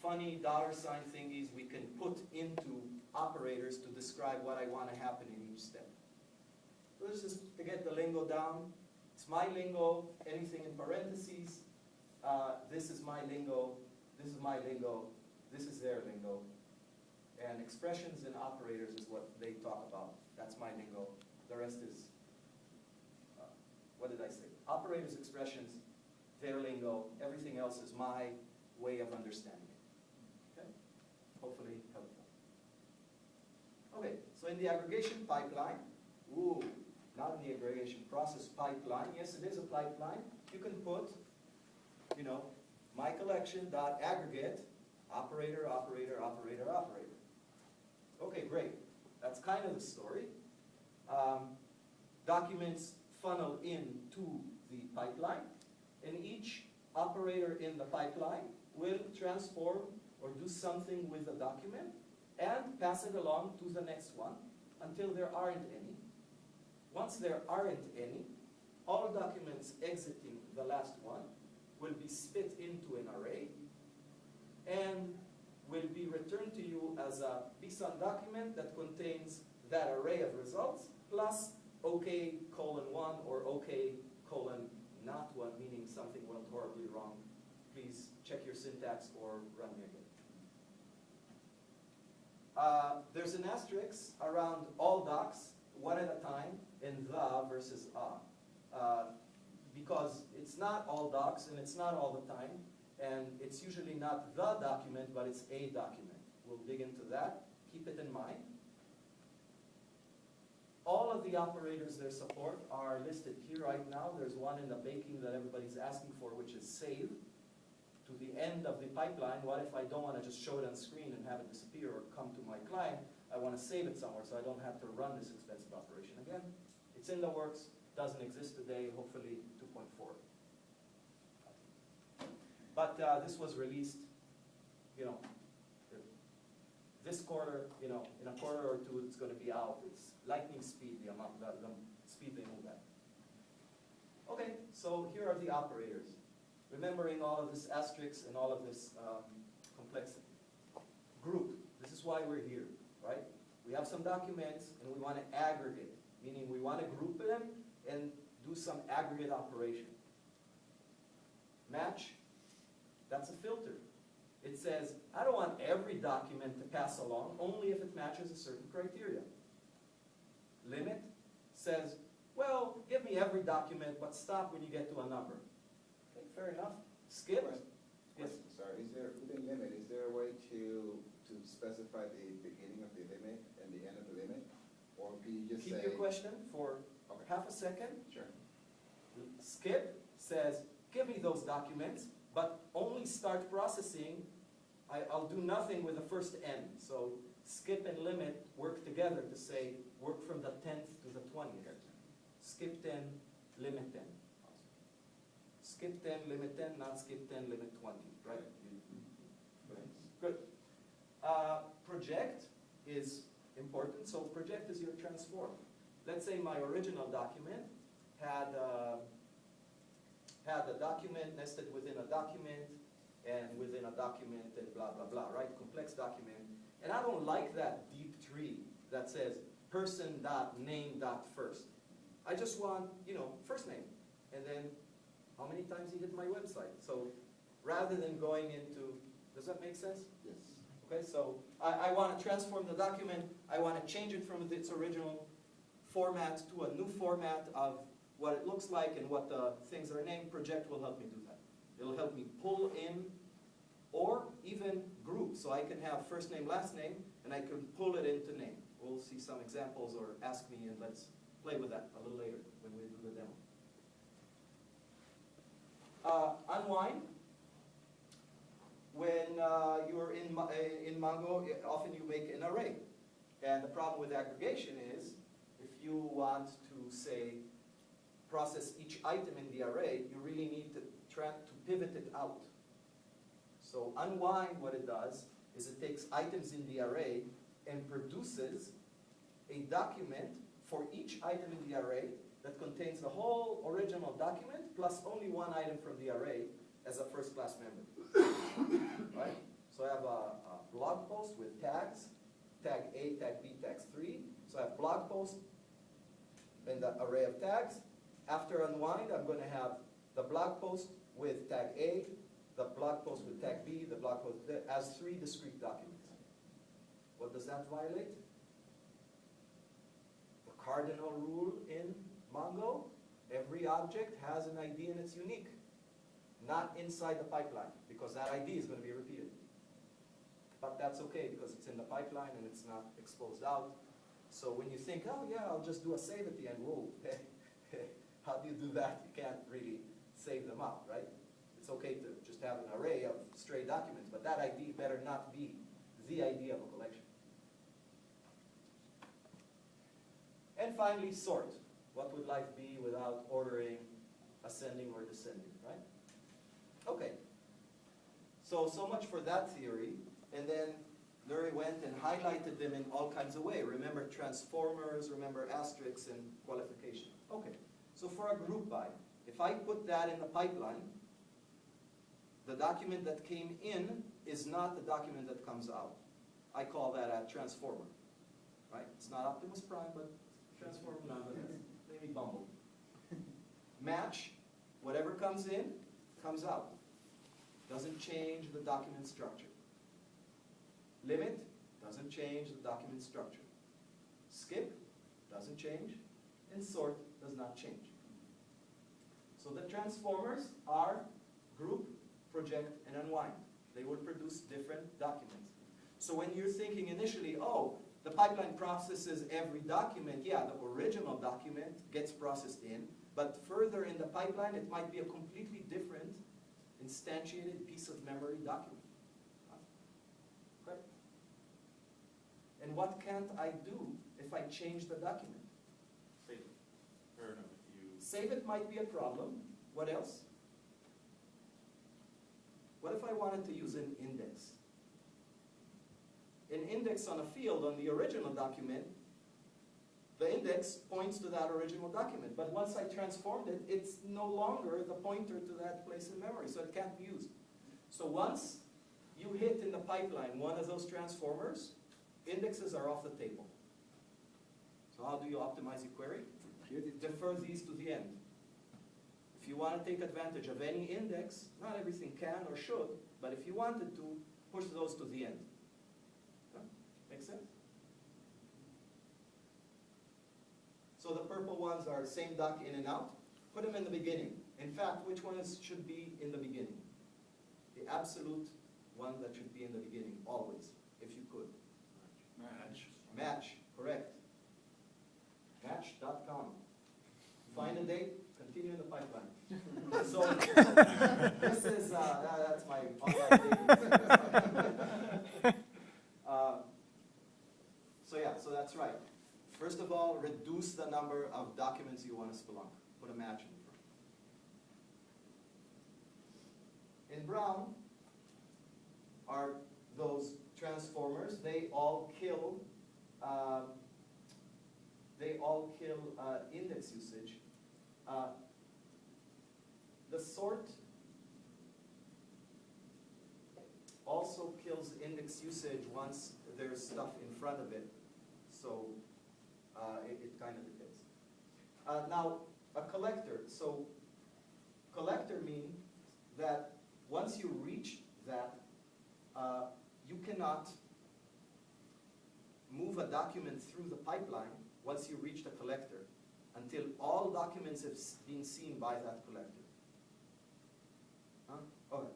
funny dollar sign thingies we can put into operators to describe what I want to happen in each step. So this is to get the lingo down. It's my lingo, anything in parentheses. This is my lingo, this is my lingo, this is their lingo. And expressions and operators is what they talk about. That's my lingo. The rest is, what did I say? Operators, expressions, their lingo. Everything else is my way of understanding it. Okay? Hopefully helpful. Okay, so in the aggregation pipeline, not in the aggregation process pipeline. Yes, it is a pipeline. You can put, my collection dot aggregate operator, operator, operator, operator. Okay, great. That's kind of the story. Documents funnel into the pipeline, and each operator in the pipeline will transform or do something with the document and pass it along to the next one until there aren't any. Once there aren't any, all documents exiting the last one will be spit into an array and will be returned to you as a BSON document that contains that array of results plus OK:1 or OK:not1, meaning something went horribly wrong. Please check your syntax or run me again. There's an asterisk around all docs, one at a time, in the versus because it's not all docs and it's not all the time, and it's usually not the document, but it's a document. We'll dig into that. Keep it in mind. All of the operators they support are listed here right now. There's one in the baking that everybody's asking for, which is save to the end of the pipeline. What if I don't want to just show it on screen and have it disappear or come to my client? I want to save it somewhere so I don't have to run this expensive operation again. It's in the works, doesn't exist today, hopefully 2.4. But this was released, this quarter, in a quarter or two it's going to be out. It's lightning speed, the speed they move at. Okay, so here are the operators. Remembering all of this asterisk and all of this complexity. Group, this is why we're here, right? We have some documents and we want to aggregate, meaning we want to group them and do some aggregate operation. Match, that's a filter. It says, I don't want every document to pass along, only if it matches a certain criteria. Limit says, well, give me every document, but stop when you get to a number. Okay, fair enough. Skip. Yes. Sorry, within limit, is there a way to specify the beginning of the limit and the end of the limit? Or can you just Keep your question for half a second. Sure. Skip says, give me those documents, but only start processing. I'll do nothing with the first n. So skip and limit work together to say, work from the 10th to the 20th. Skip 10, limit 10. Skip 10, limit 10, not skip 10, limit 20, right? Good. Project is important. So project is your transform. Let's say my original document had a document nested within a document and within a document and blah, blah, blah, right? Complex document. And I don't like that deep tree that says person.name.first. I just want, first name. And then how many times he hit my website. So rather than going into, does that make sense? Yes. Okay, so I want to transform the document. I want to change it from its original format to a new format of what it looks like and what the things are named. Project will help me do that. It'll help me pull in or even group. So I can have first name, last name, and I can pull it into name. We'll see some examples or ask me and let's play with that a little later when we do the demo. Unwind. When you're in Mongo, often you make an array. And the problem with aggregation is, if you want to, say, process each item in the array, you really need to pivot it out. So unwind, what it does is it takes items in the array and produces a document for each item in the array that contains the whole original document plus only one item from the array as a first-class member. Right? So I have blog post with tags, tag A, tag B, tags 3. So I have blog post in the array of tags. After unwind, I'm going to have the blog post with tag A, the blog post with tag B, the blog post as 3 discrete documents. What does that violate? The cardinal rule in Mongo. Every object has an ID and it's unique. Not inside the pipeline, because that ID is going to be repeated. But that's okay, because it's in the pipeline and it's not exposed out. So when you think, oh yeah, I'll just do a save at the end, whoa, how do you do that? You can't really save them out, right? It's okay to just have an array of stray documents, but that ID better not be the ID of a collection. And finally, sort. What would life be without ordering ascending or descending, right? Okay. So much for that theory. And then Lurie went and highlighted them in all kinds of ways. Remember transformers, remember asterisks and qualification. Okay. So for a group by, if I put that in the pipeline, the document that came in is not the document that comes out. I call that a transformer, right? It's not Optimus Prime, but transformer nonetheless. Maybe Bumble. Match, whatever comes in, comes out. Doesn't change the document structure. Limit, doesn't change the document structure. Skip, doesn't change. And sort does not change. So the transformers are group, project, and unwind. They will produce different documents. So when you're thinking initially, oh, the pipeline processes every document, yeah, the original document gets processed in, but further in the pipeline, it might be a completely different instantiated piece of memory document. Right? And what can't I do if I change the document? Save it. Fair enough. If you Save it might be a problem. What else? What if I wanted to use an index? An index on a field on the original document, the index points to that original document. But once I transformed it, it's no longer the pointer to that place in memory, so it can't be used. So once you hit in the pipeline one of those transformers, indexes are off the table. So how do you optimize your query? Defer these to the end. If you want to take advantage of any index, not everything can or should, but if you wanted to, push those to the end. Make sense? So the purple ones are same doc in and out. Put them in the beginning. In fact, which ones should be in the beginning? The absolute one that should be in the beginning, always, if you could. match. Match, correct. Match.com. Find a date, continue in the pipeline. So this is, that's my online dating. So yeah, so that's right. First of all, reduce the number of documents you want to spelunk. Put a match in front. In brown are those transformers. They all kill index usage. The sort also kills index usage once there's stuff in front of it. So it kind of depends. Now, a collector. So collector means that once you reach that, you cannot move a document through the pipeline once you reach the collector until all documents have been seen by that collector. Huh? Okay.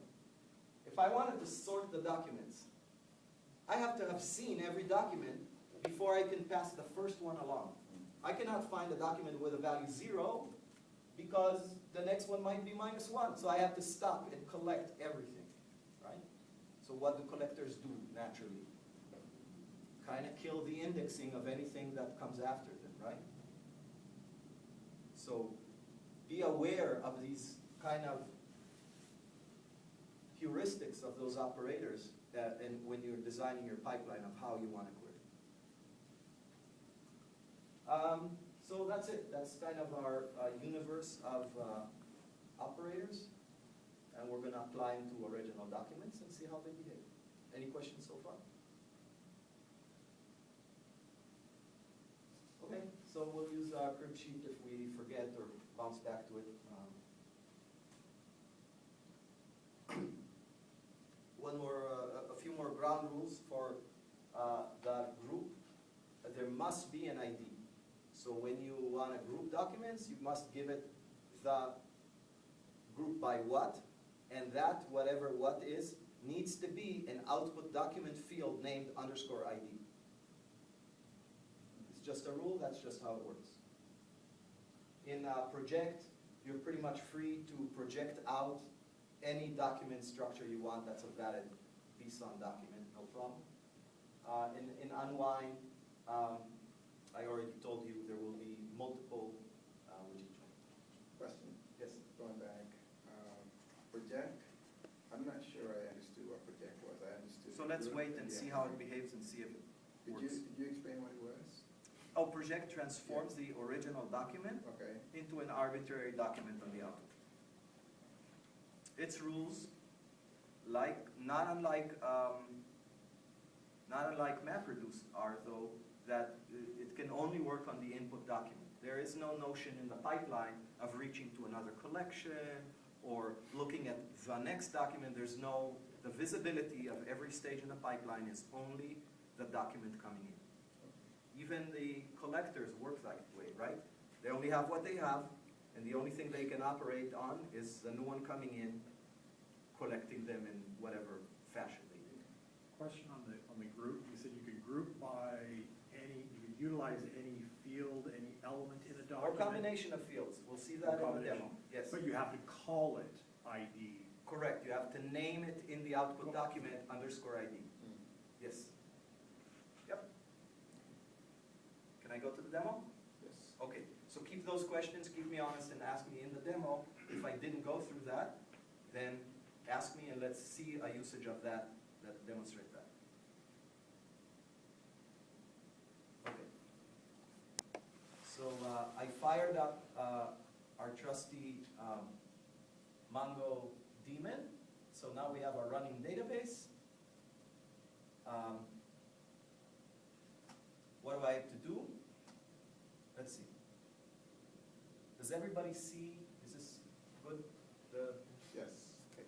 If I wanted to sort the documents, I have to have seen every document before I can pass the first one along. I cannot find a document with a value 0 because the next one might be -1. So I have to stop and collect everything, right? So what do collectors do naturally? Kind of kill the indexing of anything that comes after them, right? So be aware of these kind of heuristics of those operators and when you're designing your pipeline of how you want to query. So that's it. That's kind of our universe of operators. And we're going to apply them to original documents and see how they behave. Any questions so far? Okay, so we'll use crib sheet if we forget or bounce back to it. One more, a few more ground rules for the group. There must be an ID. So when you want to group documents, you must give it the group by what, and that, whatever what is, needs to be an output document field named _ID. It's just a rule, that's just how it works. In project, you're pretty much free to project out any document structure you want that's a valid BSON document, no problem. In unwind, I already told you there will be multiple, with each one. Question, Yes? going back, project, I'm not sure I understood what project was. I understood. So let's group wait and the see ID. how it behaves and see if it works. Did you explain what it was? Oh, project transforms the original document Okay. into an arbitrary document on the output. Its rules, like not unlike MapReduce are though, that it can only work on the input document. There is no notion in the pipeline of reaching to another collection or looking at the next document. There's no, the visibility of every stage in the pipeline is only the document coming in. Even the collectors work that way, right? They only have what they have, and the only thing they can operate on is the new one coming in, collecting them in whatever fashion they do. Question on the group, you said you could group by any, you could utilize any field, any element in a Or document. combination of fields, we'll see that in the Combination. demo, yes. But you have to call it ID. Correct, you have to name it in the output document _ID. Yes. Yep. Can I go to the demo? Yes. Okay, so keep those questions, keep me honest and ask me in the demo. If I didn't go through that, then ask me and let's see a usage of that demonstrate that. Okay. So I fired up our trusty Mongo daemon. So now we have a running database. What do I have to do? Let's see. Does everybody see? Is this good? Yes. Okay.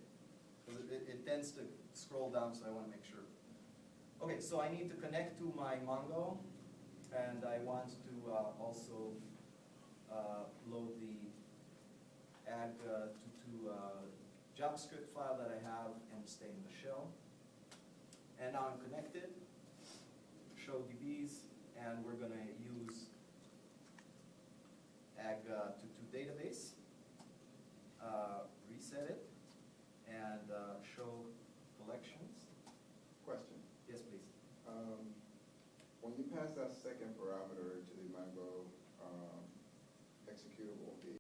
Because it tends to scroll down, so I want to make sure. Okay, so I need to connect to my Mongo, and I want to also load the add to JavaScript file that I have and stay in the shell. And now I'm connected. Show DBs, and we're going to use ag_to database, reset it, and show collections. Question. Yes, please. When you pass that second parameter to the Mongo executable, the